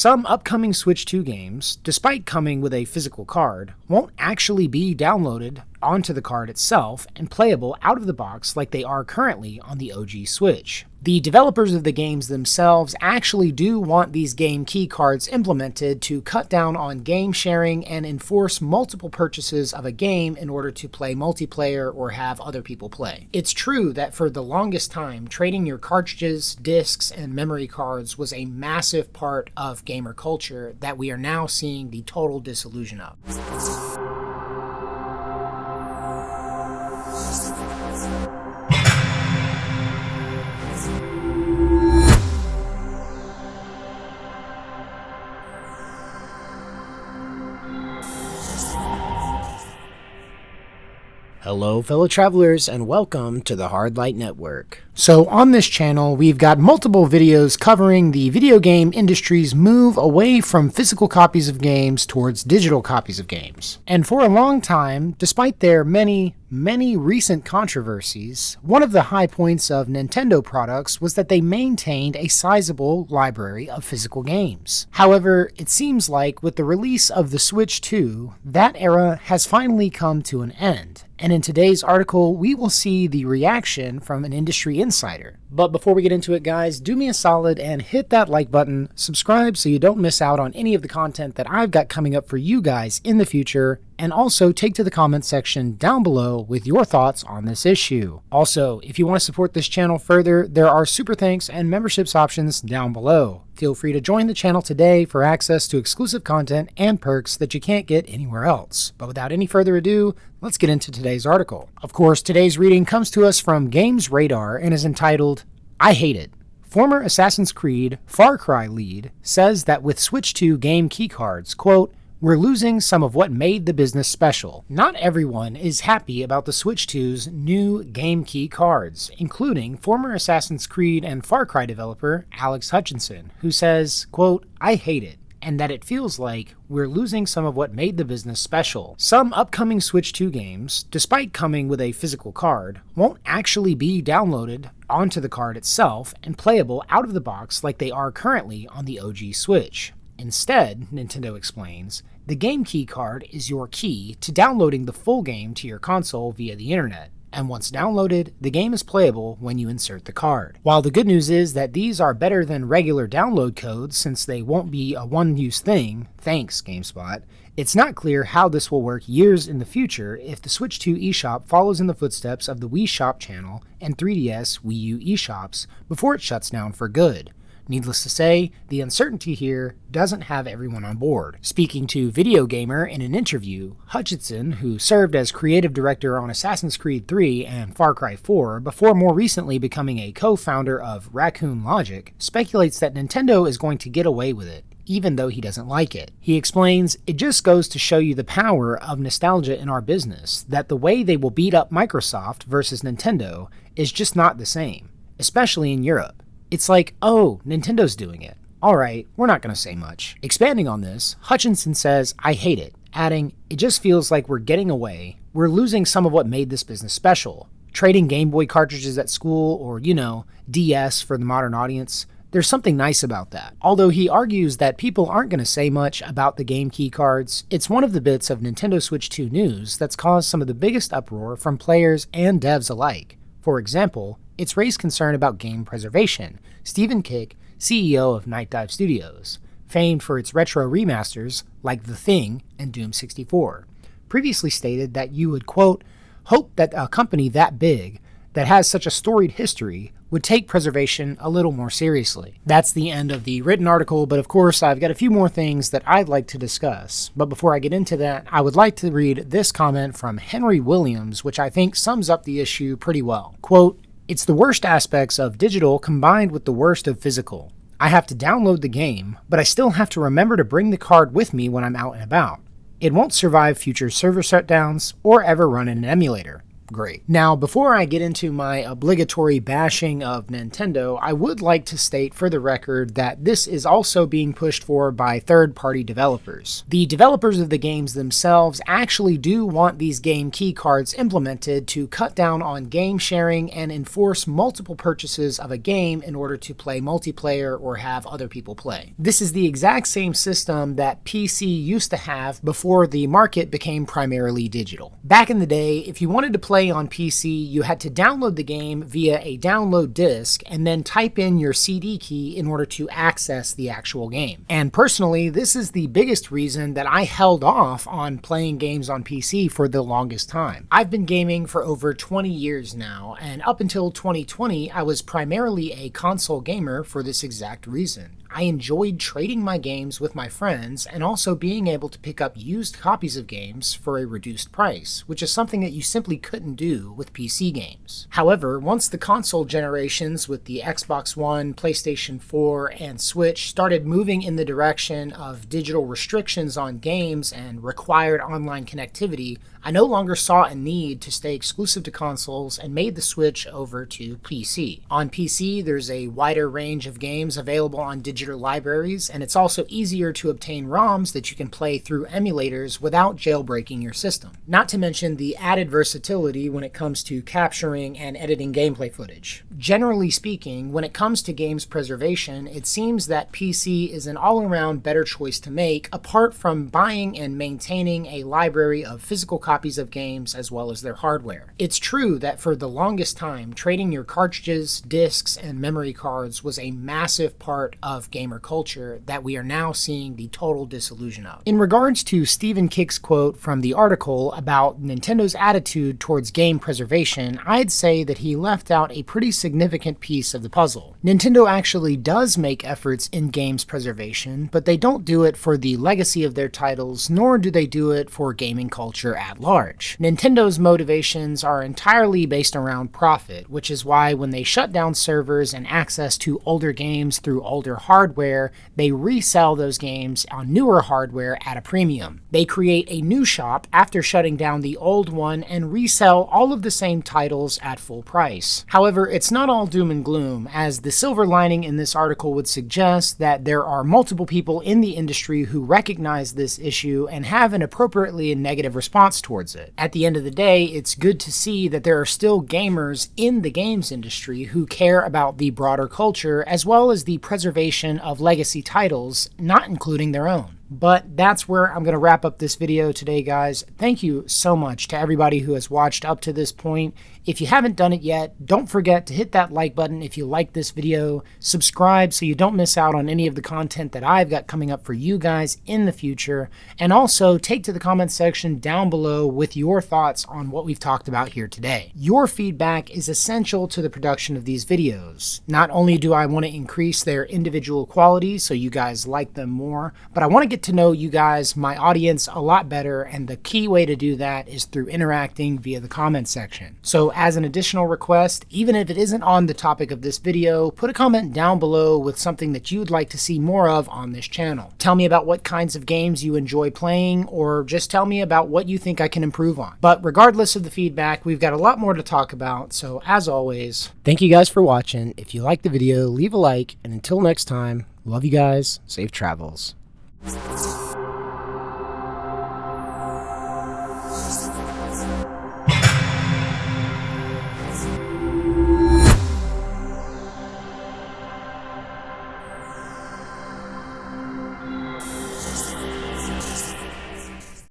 Some upcoming Switch 2 games, despite coming with a physical card, won't actually be downloaded onto the card itself and playable out of the box like they are currently on the OG Switch. The developers of the games themselves actually do want these game key cards implemented to cut down on game sharing and enforce multiple purchases of a game in order to play multiplayer or have other people play. It's true that for the longest time, trading your cartridges, discs, and memory cards was a massive part of gamer culture that we are now seeing the total disillusion of. Hello fellow travelers and welcome to the Hard Light Network. So on this channel we've got multiple videos covering the video game industry's move away from physical copies of games towards digital copies of games. And for a long time, despite their many recent controversies, one of the high points of Nintendo products was that they maintained a sizable library of physical games. However, it seems like with the release of the Switch 2, that era has finally come to an end. And in today's article, we will see the reaction from an industry insider. But before we get into it, guys, do me a solid and hit that like button, subscribe so you don't miss out on any of the content that I've got coming up for you guys in the future, and also take to the comment section down below with your thoughts on this issue. Also, if you want to support this channel further, there are super thanks and memberships options down below. Feel free to join the channel today for access to exclusive content and perks that you can't get anywhere else. But without any further ado, let's get into today's article. Of course, today's reading comes to us from Games Radar and is entitled, I Hate It. Former Assassin's Creed Far Cry lead says that with Switch 2 game keycards, quote, we're losing some of what made the business special. Not everyone is happy about the Switch 2's new game key cards, including former Assassin's Creed and Far Cry developer Alex Hutchinson, who says, quote, I hate it, and that it feels like we're losing some of what made the business special. Some upcoming Switch 2 games, despite coming with a physical card, won't actually be downloaded onto the card itself and playable out of the box like they are currently on the OG Switch. Instead, Nintendo explains, the game key card is your key to downloading the full game to your console via the internet. And once downloaded, the game is playable when you insert the card. While the good news is that these are better than regular download codes since they won't be a one-use thing, thanks GameSpot, it's not clear how this will work years in the future if the Switch 2 eShop follows in the footsteps of the Wii Shop channel and 3DS Wii U eShops before it shuts down for good. Needless to say, the uncertainty here doesn't have everyone on board. Speaking to Video Gamer in an interview, Hutchinson, who served as creative director on Assassin's Creed 3 and Far Cry 4 before more recently becoming a co-founder of Raccoon Logic, speculates that Nintendo is going to get away with it, even though he doesn't like it. He explains, it just goes to show you the power of nostalgia in our business, that the way they will beat up Microsoft versus Nintendo is just not the same, especially in Europe. It's like, oh, Nintendo's doing it. Alright, we're not going to say much. Expanding on this, Hutchinson says, I hate it, adding, it just feels like we're getting away. We're losing some of what made this business special. Trading Game Boy cartridges at school, or, DS for the modern audience. There's something nice about that. Although he argues that people aren't going to say much about the game key cards, it's one of the bits of Nintendo Switch 2 news that's caused some of the biggest uproar from players and devs alike. For example, it's raised concern about game preservation. Stephen Kick, CEO of Night Dive Studios, famed for its retro remasters like The Thing and Doom 64, previously stated that you would, quote, hope that a company that big, that has such a storied history, would take preservation a little more seriously. That's the end of the written article, but of course I've got a few more things that I'd like to discuss. But before I get into that, I would like to read this comment from Henry Williams, which I think sums up the issue pretty well. Quote, it's the worst aspects of digital combined with the worst of physical. I have to download the game, but I still have to remember to bring the card with me when I'm out and about. It won't survive future server shutdowns or ever run in an emulator. great. Now, before I get into my obligatory bashing of Nintendo, I would like to state for the record that this is also being pushed for by third-party developers. The developers of the games themselves actually do want these game key cards implemented to cut down on game sharing and enforce multiple purchases of a game in order to play multiplayer or have other people play. This is the exact same system that PC used to have before the market became primarily digital. Back in the day, if you wanted to play on PC, you had to download the game via a download disc and then type in your CD key in order to access the actual game. And personally, this is the biggest reason that I held off on playing games on PC for the longest time. I've been gaming for over 20 years now, and up until 2020, I was primarily a console gamer for this exact reason. I enjoyed trading my games with my friends and also being able to pick up used copies of games for a reduced price, which is something that you simply couldn't do with PC games. However, once the console generations with the Xbox One, PlayStation 4, and Switch started moving in the direction of digital restrictions on games and required online connectivity, I no longer saw a need to stay exclusive to consoles and made the switch over to PC. On PC, there's a wider range of games available on digital libraries, and it's also easier to obtain ROMs that you can play through emulators without jailbreaking your system. Not to mention the added versatility when it comes to capturing and editing gameplay footage. Generally speaking, when it comes to games preservation, it seems that PC is an all-around better choice to make, apart from buying and maintaining a library of physical copies of games as well as their hardware. It's true that for the longest time, trading your cartridges, discs, and memory cards was a massive part of gamer culture that we are now seeing the total disillusion of. In regards to Stephen Kick's quote from the article about Nintendo's attitude towards game preservation, I'd say that he left out a pretty significant piece of the puzzle. Nintendo actually does make efforts in games preservation, but they don't do it for the legacy of their titles, nor do they do it for gaming culture at large. Nintendo's motivations are entirely based around profit, which is why when they shut down servers and access to older games through older hardware, they resell those games on newer hardware at a premium. They create a new shop after shutting down the old one and resell all of the same titles at full price. However, it's not all doom and gloom, as the silver lining in this article would suggest that there are multiple people in the industry who recognize this issue and have an appropriately negative response towards it. At the end of the day, it's good to see that there are still gamers in the games industry who care about the broader culture as well as the preservation of legacy titles, not including their own. But that's where I'm going to wrap up this video today, guys. Thank you so much to everybody who has watched up to this point. If you haven't done it yet, don't forget to hit that like button if you like this video. Subscribe so you don't miss out on any of the content that I've got coming up for you guys in the future. And also take to the comment section down below with your thoughts on what we've talked about here today. Your feedback is essential to the production of these videos. Not only do I want to increase their individual quality so you guys like them more, but I want to get to know you guys, my audience, a lot better, and the key way to do that is through interacting via the comment section. So as an additional request, even if it isn't on the topic of this video, put a comment down below with something that you'd like to see more of on this channel. Tell me about what kinds of games you enjoy playing, or just tell me about what you think I can improve on. But regardless of the feedback, we've got a lot more to talk about, so as always, thank you guys for watching. If you liked the video, leave a like, and until next time, love you guys, safe travels.